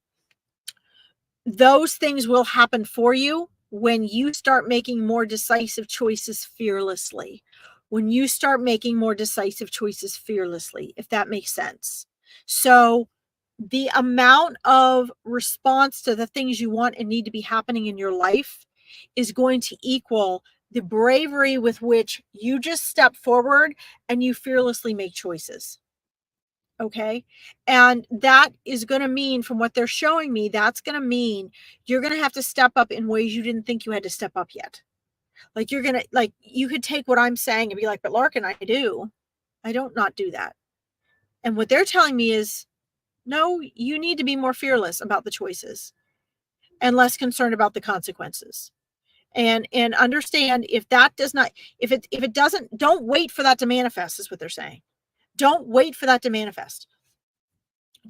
those things will happen for you when you start making more decisive choices fearlessly. When you start making more decisive choices fearlessly, if that makes sense. So the amount of response to the things you want and need to be happening in your life is going to equal the bravery with which you just step forward and you fearlessly make choices. Okay. And that is going to mean, from what they're showing me, that's going to mean you're going to have to step up in ways you didn't think you had to step up yet. Like you're going to, like, you could take what I'm saying and be like, but Larkin, I don't not do that. And what they're telling me is, no, you need to be more fearless about the choices and less concerned about the consequences. And understand, if that does not, if it doesn't, don't wait for that to manifest, is what they're saying. Don't wait for that to manifest.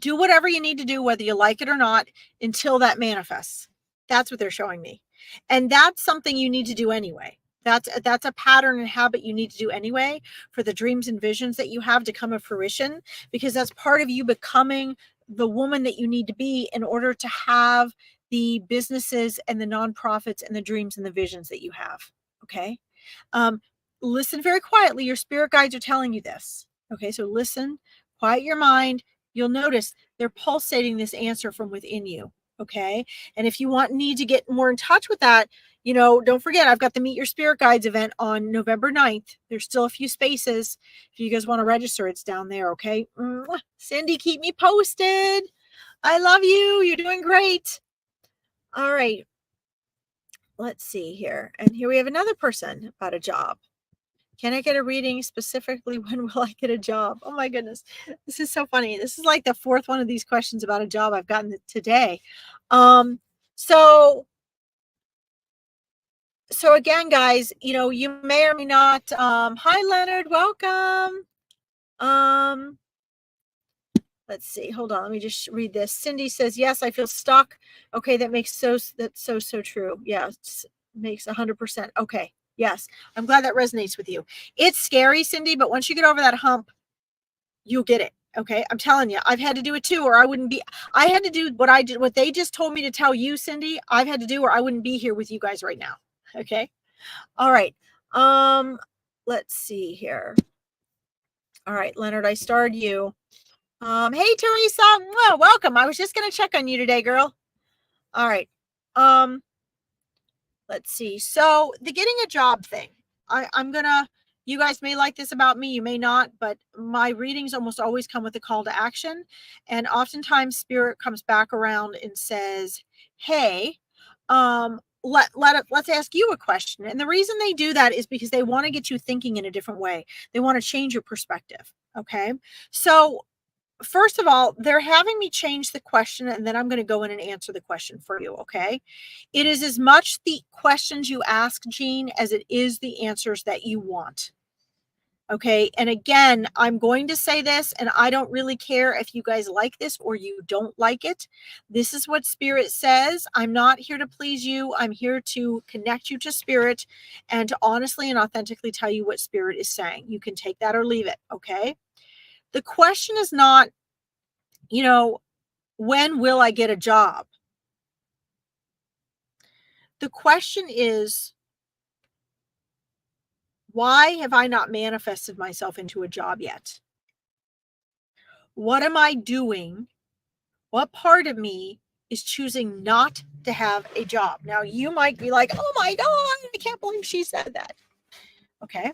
Do whatever you need to do, whether you like it or not, until that manifests. That's what they're showing me. And that's something you need to do anyway. That's a pattern and habit you need to do anyway for the dreams and visions that you have to come to fruition, because that's part of you becoming the woman that you need to be in order to have the businesses and the nonprofits and the dreams and the visions that you have. Okay. Listen very quietly. Your spirit guides are telling you this. Okay. So listen, quiet your mind. You'll notice they're pulsating this answer from within you. Okay. And if you need to get more in touch with that, don't forget, I've got the Meet Your Spirit Guides event on November 9th. There's still a few spaces. If you guys want to register, it's down there. Okay. Cindy, keep me posted. I love you. You're doing great. All right. Let's see here. And here we have another person about a job. Can I get a reading specifically? When will I get a job? Oh my goodness. This is so funny. This is like the fourth one of these questions about a job I've gotten today. So again, guys, you may or may not, hi Leonard, welcome. Let's see, hold on, let me just read this. Cindy says, yes, I feel stuck. Okay, that's so true. Yeah, it makes 100%. Okay, yes, I'm glad that resonates with you. It's scary, Cindy, but once you get over that hump, you'll get it. Okay, I'm telling you, I've had to do it too, or I had to do what they just told me to tell you, Cindy. I've had to do, or I wouldn't be here with you guys right now. Okay. All right. Let's see here. All right, Leonard, I starred you. Hey, Teresa. Well, welcome. I was just going to check on you today, girl. All right. Let's see. So the getting a job thing, you guys may like this about me, you may not, but my readings almost always come with a call to action. And oftentimes spirit comes back around and says, hey, let's ask you a question. And the reason they do that is because they want to get you thinking in a different way. They want to change your perspective. Okay. So first of all, they're having me change the question, and then I'm going to go in and answer the question for you. Okay. It is as much the questions you ask, Jean, as it is the answers that you want. Okay. And again, I'm going to say this, and I don't really care if you guys like this or you don't like it. This is what Spirit says. I'm not here to please you. I'm here to connect you to Spirit and to honestly and authentically tell you what Spirit is saying. You can take that or leave it. Okay. The question is not, when will I get a job? The question is, why have I not manifested myself into a job yet? What am I doing? What part of me is choosing not to have a job? Now, you might be like, oh my God, I can't believe she said that. Okay.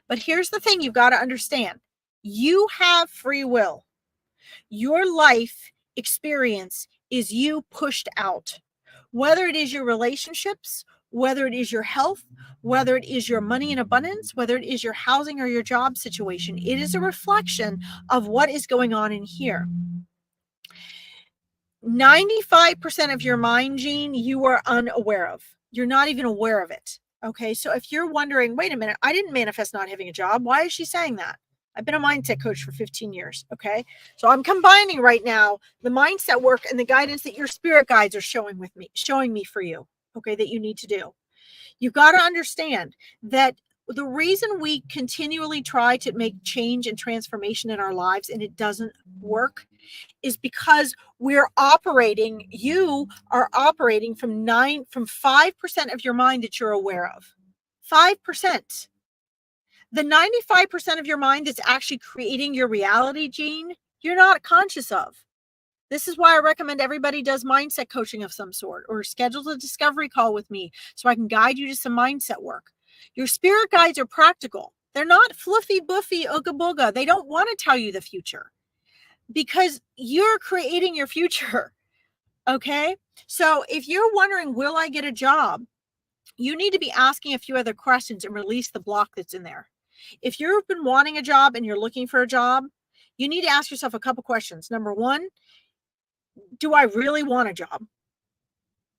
But here's the thing you've got to understand. You have free will. Your life experience is you pushed out. Whether it is your relationships, whether it is your health, whether it is your money in abundance, whether it is your housing or your job situation, it is a reflection of what is going on in here. 95% of your mind, Jean, you are unaware of. You're not even aware of it. Okay. So if you're wondering, wait a minute, I didn't manifest not having a job. Why is she saying that? I've been a mindset coach for 15 years. Okay. So I'm combining right now the mindset work and the guidance that your spirit guides are showing me for you. Okay. That you need to do. You've got to understand that the reason we continually try to make change and transformation in our lives and it doesn't work is because you are operating from 5% of your mind that you're aware of. 5%. The 95% of your mind that's actually creating your reality, Jean, you're not conscious of. This is why I recommend everybody does mindset coaching of some sort or schedules a discovery call with me so I can guide you to some mindset work. Your spirit guides are practical. They're not fluffy, buffy, ooga booga. They don't want to tell you the future because you're creating your future. Okay. So if you're wondering, will I get a job? You need to be asking a few other questions and release the block that's in there. If you've been wanting a job and you're looking for a job, you need to ask yourself a couple questions. Number one, do I really want a job?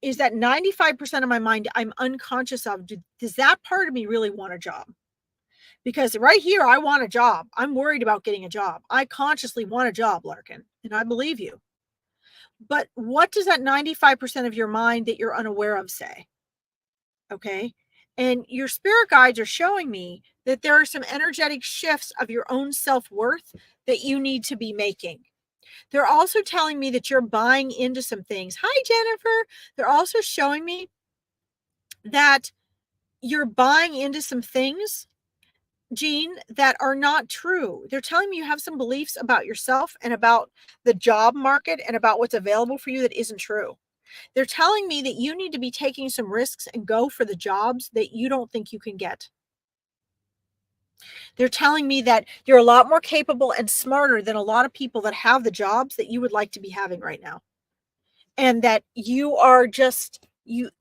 Is that 95% of my mind I'm unconscious of? Does that part of me really want a job? Because right here, I want a job. I'm worried about getting a job. I consciously want a job, Larkin, and I believe you. But what does that 95% of your mind that you're unaware of say? Okay. And your spirit guides are showing me that there are some energetic shifts of your own self-worth that you need to be making. They're also telling me that you're buying into some things. Hi, Jennifer. They're also showing me that you're buying into some things, Jean, that are not true. They're telling me you have some beliefs about yourself and about the job market and about what's available for you that isn't true. They're telling me that you need to be taking some risks and go for the jobs that you don't think you can get. They're telling me that you're a lot more capable and smarter than a lot of people that have the jobs that you would like to be having right now. And that you are just, you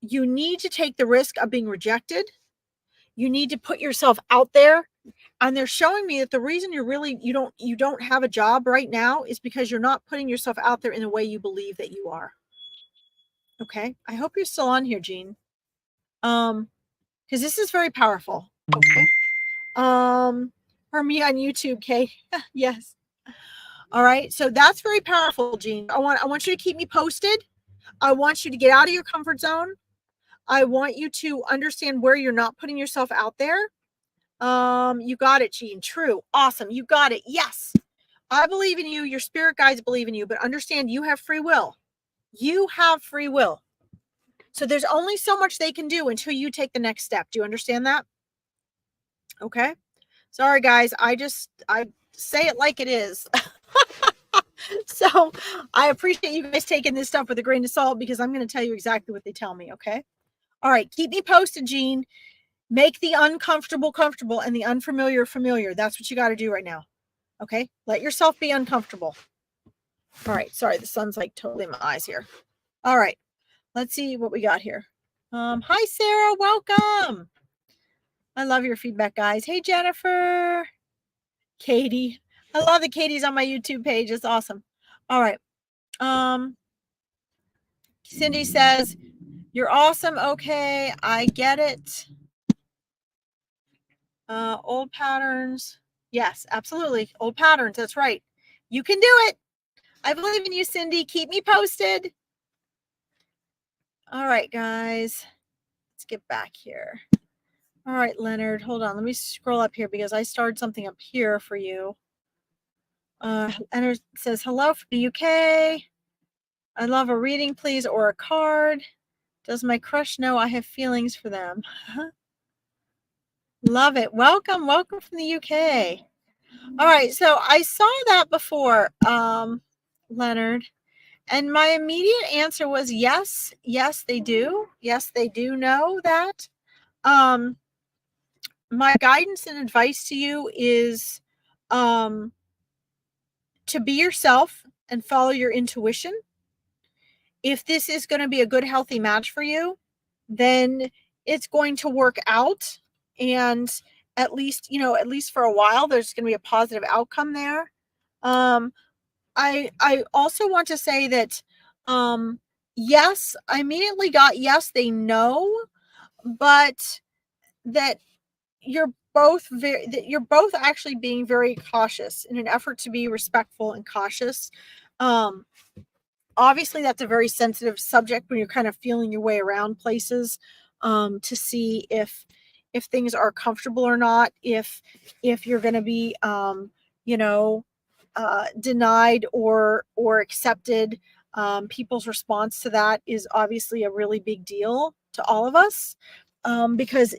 need to take the risk of being rejected. You need to put yourself out there. And they're showing me that the reason you don't have a job right now is because you're not putting yourself out there in the way you believe that you are. Okay. I hope you're still on here, Jean. Because this is very powerful. Okay. For me on YouTube, Kay. Yes. All right. So that's very powerful, Jean. I want you to keep me posted. I want you to get out of your comfort zone. I want you to understand where you're not putting yourself out there. You got it, Jean. True. Awesome. You got it. Yes. I believe in you. Your spirit guides believe in you, but understand you have free will. You have free will. So there's only so much they can do until you take the next step. Do you understand that? Okay. Sorry, guys. I say it like it is. So I appreciate you guys taking this stuff with a grain of salt because I'm going to tell you exactly what they tell me. Okay. All right. Keep me posted, Jean. Make the uncomfortable comfortable and the unfamiliar familiar. That's what you got to do right now. Okay. Let yourself be uncomfortable. All right. Sorry. The sun's like totally in my eyes here. All right. Let's see what we got here. Hi, Sarah. Welcome. I love your feedback, guys. Hey, Jennifer. Katie. I love the Katie's on my YouTube page. It's awesome. All right. Cindy says, you're awesome. Okay. I get it. Old patterns. Yes, absolutely. Old patterns. That's right. You can do it. I believe in you, Cindy. Keep me posted. All right, guys. Let's get back here. All right, Leonard. Hold on. Let me scroll up here because I started something up here for you. Leonard says, hello from the UK. I love a reading, please, or a card. Does my crush know I have feelings for them? Love it. Welcome. Welcome from the UK. All right. So I saw that before, Leonard. And my immediate answer was yes. Yes, they do. Yes, they do know that. My guidance and advice to you is to be yourself and follow your intuition. If this is going to be a good, healthy match for you, then it's going to work out. And at least for a while, there's going to be a positive outcome there. I also want to say that, yes, I immediately got, yes, they know, but that you're both actually being very cautious in an effort to be respectful and cautious. Obviously that's a very sensitive subject when you're kind of feeling your way around places, to see if things are comfortable or not, if you're going to be, denied or accepted. People's response to that is obviously a really big deal to all of us, because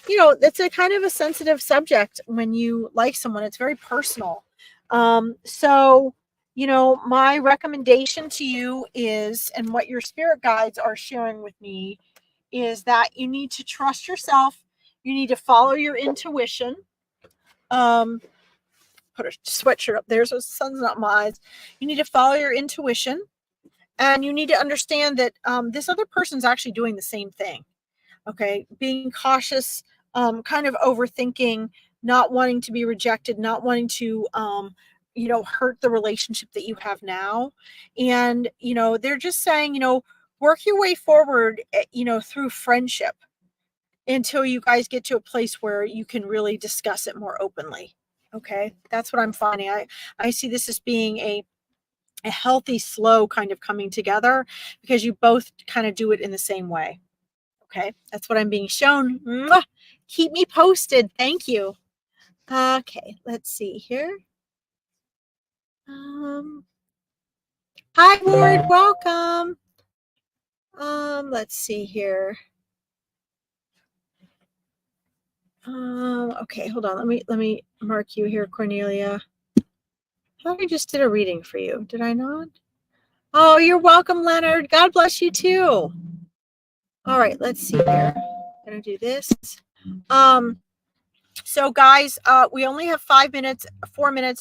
it's a kind of a sensitive subject when you like someone. It's very personal. So my recommendation to you is, and what your spirit guides are sharing with me is that you need to trust yourself. You need to follow your intuition. Put a sweatshirt up there so the sun's not in my eyes. You need to follow your intuition, and you need to understand that this other person's actually doing the same thing. Okay, being cautious, kind of overthinking, not wanting to be rejected, not wanting to hurt the relationship that you have now. And they're just saying, work your way forward, through friendship until you guys get to a place where you can really discuss it more openly. Okay, that's what I'm finding. I see this as being a healthy, slow kind of coming together, because you both kind of do it in the same way. Okay, that's what I'm being shown. Mwah! Keep me posted. Thank you. Okay, let's see here. Hi, Ward. Welcome. Let's see here. Okay, hold on. Let me mark you here, Cornelia. I thought I just did a reading for you. Did I not? Oh, you're welcome, Leonard. God bless you too. All right, let's see here. I'm gonna do this. So guys, we only have 4 minutes.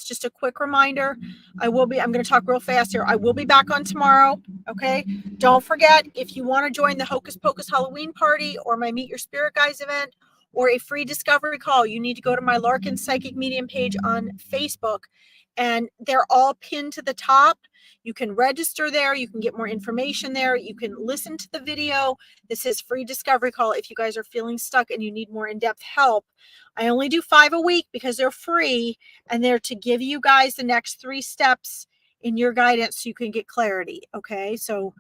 Just a quick reminder. I'm going to talk real fast here. I will be back on tomorrow. Okay. Don't forget, if you want to join the Hocus Pocus Halloween party or my Meet Your Spirit Guys event or a free discovery call, you need to go to my Larkin Psychic Medium page on Facebook, and they're all pinned to the top. You can register there. You can get more information there. You can listen to the video. This is free discovery call if you guys are feeling stuck and you need more in-depth help. I only do 5 a week because they're free, and they're to give you guys the next 3 steps in your guidance so you can get clarity. Okay. So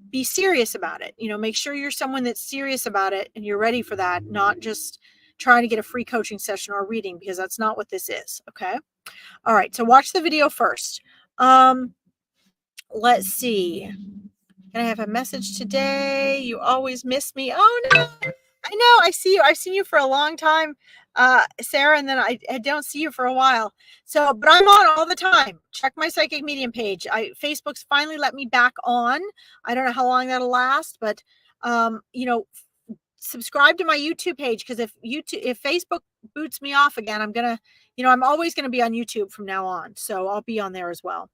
be serious about it. Make sure you're someone that's serious about it and you're ready for that, not just trying to get a free coaching session or reading, because that's not what this is. Okay. All right. So watch the video first. Let's see. Can I have a message today? You always miss me. Oh no. I know. I see you. I've seen you for a long time, Sarah, and then I don't see you for a while. So, but I'm on all the time. Check my Psychic Medium page. Facebook's finally let me back on. I don't know how long that'll last, but subscribe to my YouTube page, because if Facebook boots me off again, I'm gonna, I'm always gonna be on YouTube from now on. So I'll be on there as well.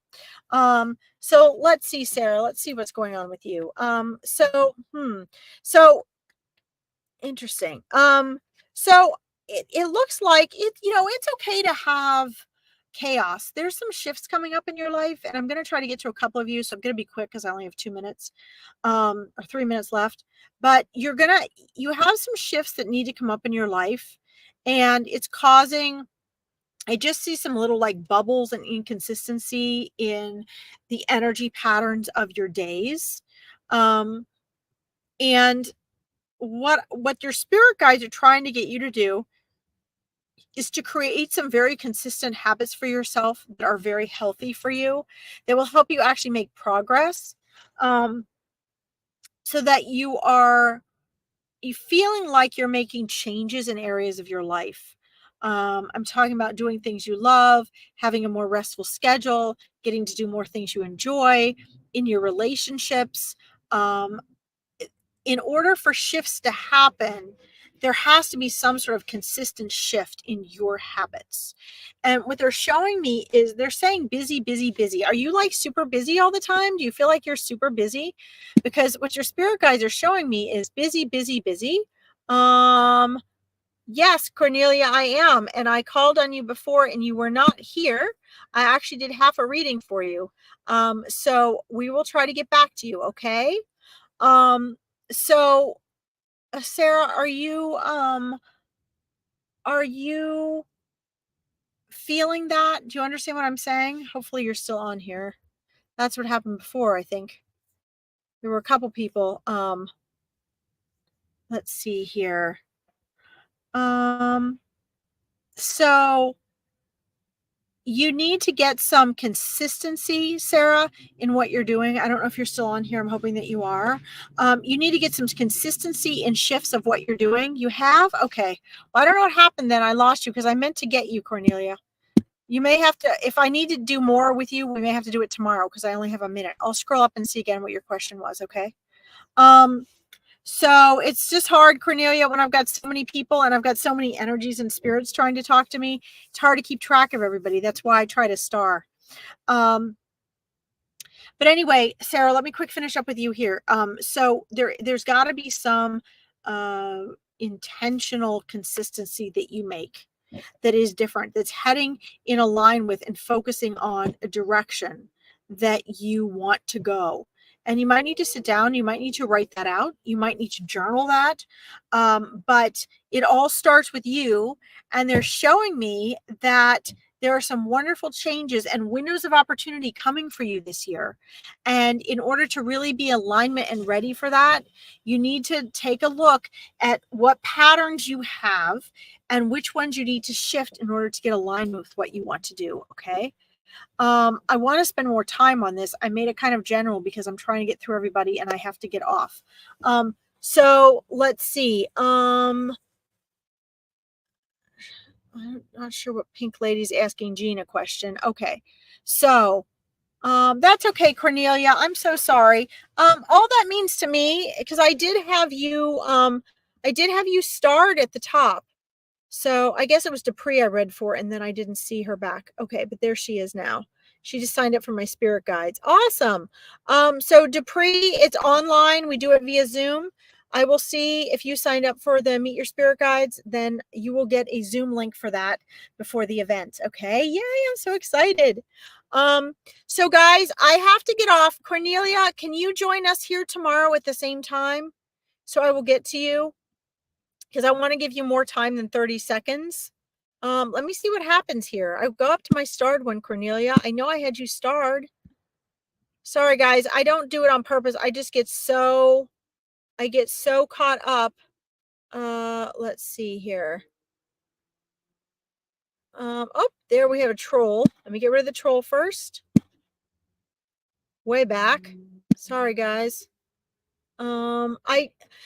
So let's see, Sarah. Let's see what's going on with you. So interesting. So it looks like it's okay to have chaos. There's some shifts coming up in your life, and I'm going to try to get to a couple of you. So I'm going to be quick because I only have 2 minutes, or 3 minutes left, but you have some shifts that need to come up in your life, and it's causing, I just see some little like bubbles and inconsistency in the energy patterns of your days. And what your spirit guides are trying to get you to do is to create some very consistent habits for yourself that are very healthy for you, that will help you actually make progress, so that you feeling like you're making changes in areas of your life. I'm talking about doing things you love, having a more restful schedule, getting to do more things you enjoy in your relationships. In order for shifts to happen, there has to be some sort of consistent shift in your habits. And what they're showing me is they're saying busy, busy, busy. Are you like super busy all the time? Do you feel like you're super busy? Because what your spirit guides are showing me is busy, busy, busy. Yes, Cornelia, I am. And I called on you before and you were not here. I actually did half a reading for you. So we will try to get back to you. Okay. So Sarah, are you feeling that? Do you understand what I'm saying? Hopefully you're still on here. That's what happened before, I think. There were a couple people. Let's see here. So you need to get some consistency, Sarah, in what you're doing. I don't know if you're still on here. I'm hoping that you are. You need to get some consistency in shifts of what you're doing. You have? Okay. Well, I don't know what happened then. I lost you because I meant to get you, Cornelia. You may have to, if I need to do more with you, we may have to do it tomorrow because I only have a minute. I'll scroll up and see again what your question was. Okay. So it's just hard, Cornelia, when I've got so many people and I've got so many energies and spirits trying to talk to me. It's hard to keep track of everybody. That's why I try to star. But anyway, Sarah, let me quick finish up with you here. So there's got to be some intentional consistency that you make that is different, that's heading in a line with and focusing on a direction that you want to go. And you might need to sit down, you might need to write that out, you might need to journal that. But it all starts with you. And they're showing me that there are some wonderful changes and windows of opportunity coming for you this year. And in order to really be alignment and ready for that, you need to take a look at what patterns you have and which ones you need to shift in order to get aligned with what you want to do. Okay. I want to spend more time on this. I made it kind of general because I'm trying to get through everybody and I have to get off. So let's see. I'm not sure what Pink Lady's asking Jean a question. Okay. So that's okay, Cornelia. I'm so sorry. All that means to me, because I did have you starred at the top. So I guess it was Dupree I read for, and then I didn't see her back. Okay, but there she is now. She just signed up for my spirit guides. Awesome. So Dupree, it's online. We do it via Zoom. I will see if you signed up for the Meet Your Spirit Guides, then you will get a Zoom link for that before the event. Okay. Yay, I'm so excited. So guys, I have to get off. Cornelia, can you join us here tomorrow at the same time? So I will get to you, because I want to give you more time than 30 seconds. Let me see what happens here. I go up to my starred one, Cornelia. I know I had you starred. Sorry, guys. I don't do it on purpose. I just get so caught up. Let's see here. Oh, there we have a troll. Let me get rid of the troll first. Way back. Sorry, guys.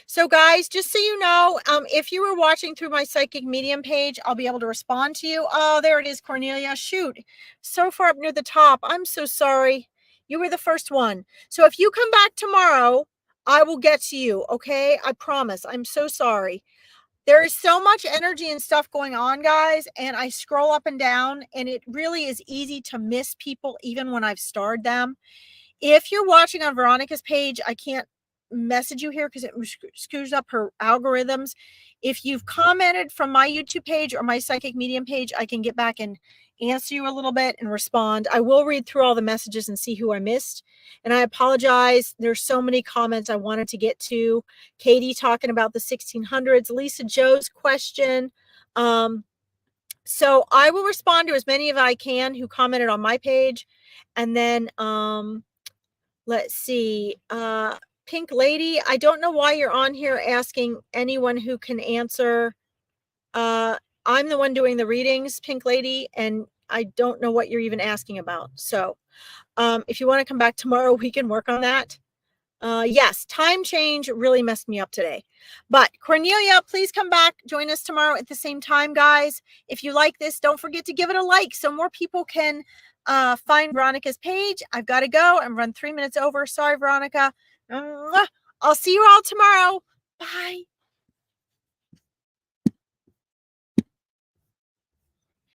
So guys, just so you know, if you were watching through my psychic medium page, I'll be able to respond to you. Oh, there it is, Cornelia. Shoot, so far up near the top. I'm so sorry. You were the first one. So if you come back tomorrow, I will get to you. Okay, I promise. I'm so sorry. There is so much energy and stuff going on, guys, and I scroll up and down, and it really is easy to miss people even when I've starred them. If you're watching on Veronica's page, I can't message you here because it screws up her algorithms. If you've commented from my YouTube page or my psychic medium page, I can get back and answer you a little bit and respond. I will read through all the messages and see who I missed. And I apologize. There's so many comments I wanted to get to. Katie talking about the 1600s, Lisa Joe's question. So I will respond to as many of I can who commented on my page. And then let's see. Pink Lady, I don't know why you're on here asking anyone who can answer. I'm the one doing the readings, Pink Lady, and I don't know what you're even asking about. So if you want to come back tomorrow, we can work on that. Yes, time change really messed me up today. But Cornelia, please come back. Join us tomorrow at the same time, guys. If you like this, don't forget to give it a like so more people can find Veronica's page. I've got to go and run 3 minutes over. Sorry, Veronica. I'll see you all tomorrow. Bye.